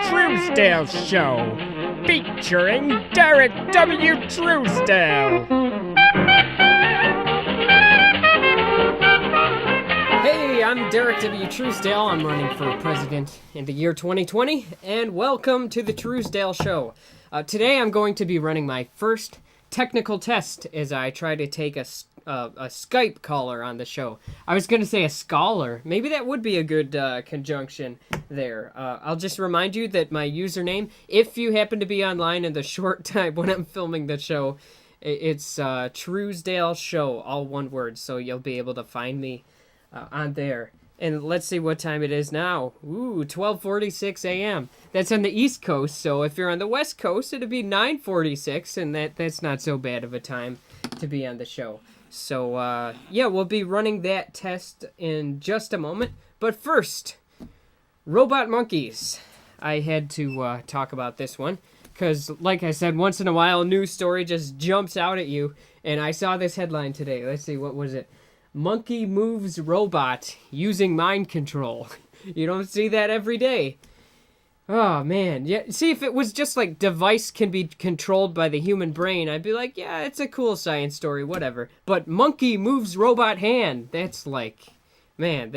Truesdale Show, featuring Derek W. Truesdale. Hey, I'm Derek W. Truesdale. I'm running for president in the year 2020, and welcome to the Truesdale Show. Today I'm going to be running my first technical test as I try to take a Skype caller on the show. I was going to say a scholar. Maybe that would be a good conjunction there. I'll just remind you that my username, if you happen to be online in the short time when I'm filming the show, it's Truesdale Show, all one word, so you'll be able to find me on there. And let's see what time it is now. Ooh, 12:46 a.m. That's on the East Coast, so if you're on the West Coast, it'd be 9:46, and that's not so bad of a time to be on the show. So, yeah, we'll be running that test in just a moment. But first, robot monkeys. I had to talk about this one, because, like I said, once in a while, a news story just jumps out at you, and I saw this headline today. Let's see, what was it? Monkey moves robot using mind control. You don't see that every day. Oh, man. Yeah. See, if it was just like device can be controlled by the human brain, I'd be like, yeah, it's a cool science story, whatever. But monkey moves robot hand. That's like, man,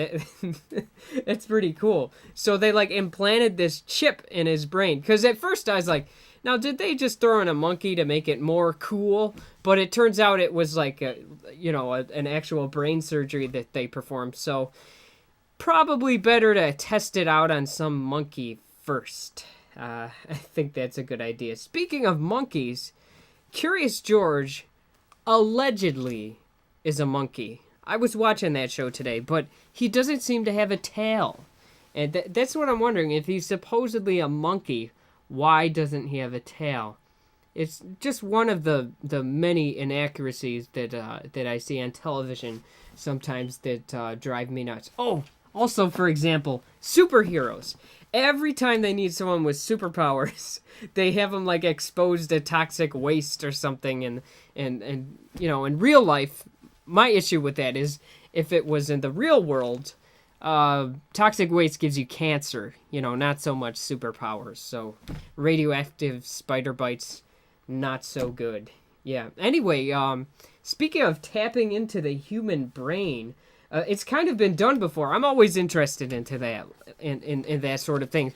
that's pretty cool. So they like implanted this chip in his brain. Because at first I was like, now, did they just throw in a monkey to make it more cool? But it turns out it was like, an actual brain surgery that they performed. So probably better to test it out on some monkey first. I think that's a good idea. Speaking of monkeys, Curious George allegedly is a monkey. I was watching that show today, but he doesn't seem to have a tail. And that's what I'm wondering. If he's supposedly a monkey, why doesn't he have a tail? It's just one of the many inaccuracies that I see on television sometimes that drive me nuts. Oh, also, for example, superheroes. Every time they need someone with superpowers, they have them like exposed to toxic waste or something. And in real life, my issue with that is if it was in the real world, toxic waste gives you cancer, not so much superpowers. So radioactive spider bites, not so good. Yeah. Anyway, speaking of tapping into the human brain, it's kind of been done before. I'm always interested into that, in that sort of thing.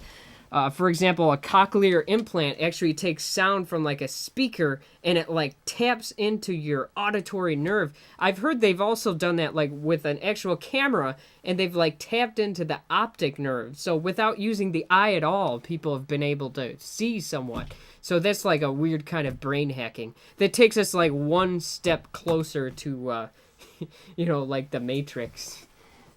For example, a cochlear implant actually takes sound from like a speaker and it like taps into your auditory nerve. I've heard they've also done that like with an actual camera and they've like tapped into the optic nerve. So without using the eye at all, people have been able to see somewhat. So that's like a weird kind of brain hacking that takes us like one step closer to, like the Matrix.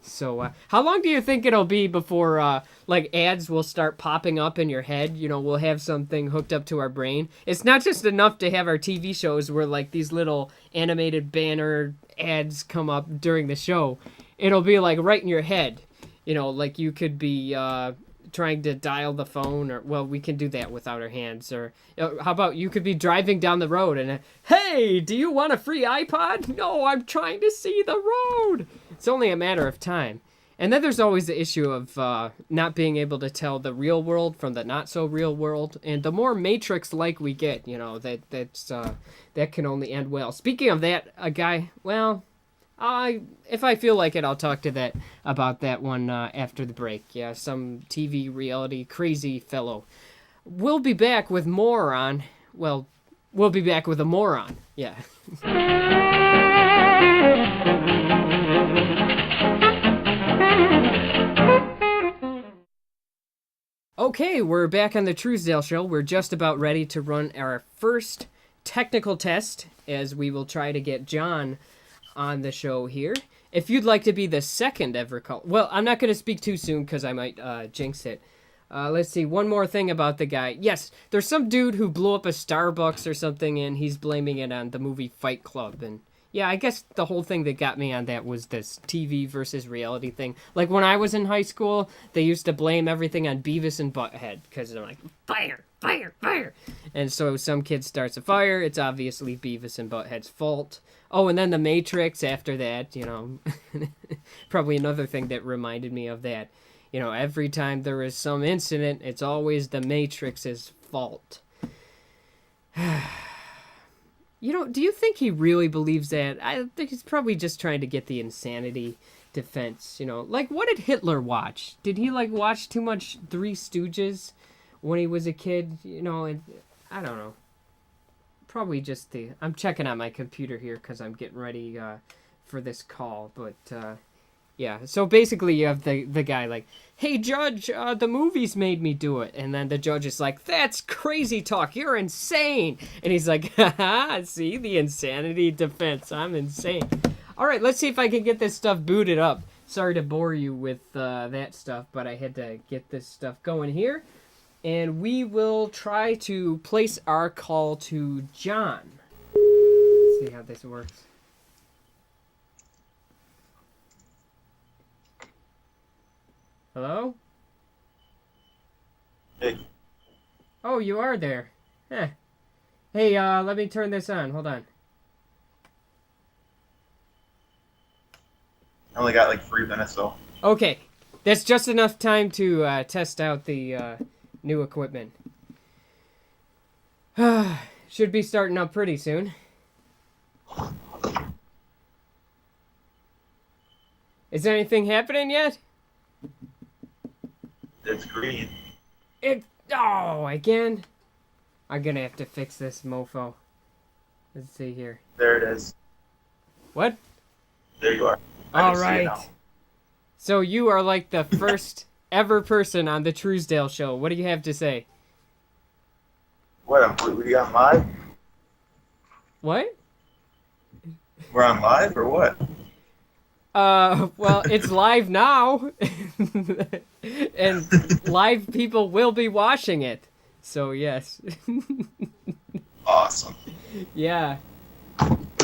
So, how long do you think it'll be before, like, ads will start popping up in your head? We'll have something hooked up to our brain. It's not just enough to have our TV shows where, like, these little animated banner ads come up during the show. It'll be, like, right in your head. Like you could be, trying to dial the phone, or, well, we can do that without our hands. Or, how about you could be driving down the road and, hey, do you want a free iPod? No, I'm trying to see the road. It's only a matter of time. And then there's always the issue of not being able to tell the real world from the not so real world. And the more Matrix-like we get, that can only end well. Speaking of that, a guy, well, if I feel like it, I'll talk to about that one after the break. Yeah, some TV reality crazy fellow. We'll be back with more on. Well, we'll be back with a moron. Yeah. Okay, we're back on the Truesdale Show. We're just about ready to run our first technical test, as we will try to get John on the show here. If you'd like to be the second ever call, well, I'm not going to speak too soon because I might jinx it. Let's see, one more thing about the guy. Yes, there's some dude who blew up a Starbucks or something, and he's blaming it on the movie Fight Club. And yeah, I guess the whole thing that got me on that was this TV versus reality thing. Like when I was in high school, they used to blame everything on Beavis and Butthead because they're like, fire, fire, fire. And so some kid starts a fire. It's obviously Beavis and Butthead's fault. Oh, and then The Matrix after that, probably another thing that reminded me of that. every time there is some incident, it's always the Matrix's fault. Do you think he really believes that? I think he's probably just trying to get the insanity defense, Like, what did Hitler watch? Did he, watch too much Three Stooges when he was a kid? I don't know. Probably just I'm checking on my computer here because I'm getting ready for this call, but yeah. So basically, you have the guy like, "Hey, Judge, the movies made me do it," and then the judge is like, "That's crazy talk. You're insane." And he's like, "Haha, see the insanity defense. I'm insane." All right, let's see if I can get this stuff booted up. Sorry to bore you with that stuff, but I had to get this stuff going here, and we will try to place our call to John. Let's see how this works. Hello? Hey. Oh, you are there. Huh. Hey, let me turn this on. Hold on. I only got 3 minutes though. Okay. That's just enough time to test out the new equipment. Should be starting up pretty soon. Is anything happening yet? It's green. Again? I'm gonna have to fix this mofo. Let's see here. There it is. What? There you are. All right. So you are like the first ever person on the Truesdale Show. What do you have to say? What? We got live? What? We're on live or what? Well, it's live now. And live people will be watching it. So, yes. Awesome. Yeah.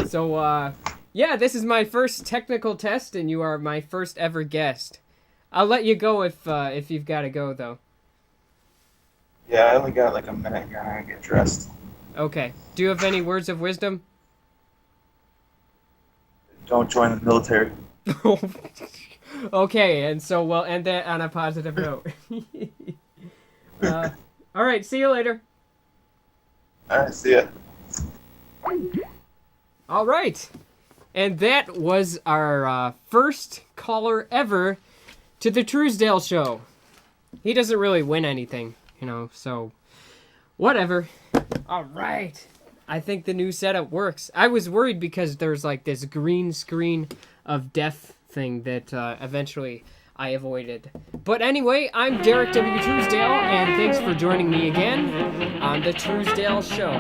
So, yeah, this is my first technical test, and you are my first ever guest. I'll let you go if you've got to go, though. Yeah, I only got a minute here. I gotta get dressed. Okay. Do you have any words of wisdom? Don't join the military. Okay, and so we'll end that on a positive note. All right, see you later. All right, see ya. All right. And that was our first caller ever to the Truesdale Show. He doesn't really win anything, so whatever. All right. I think the new setup works. I was worried because there's this green screen of death thing that eventually I avoided. But anyway, I'm Derek W. Truesdale, and thanks for joining me again on the Truesdale Show.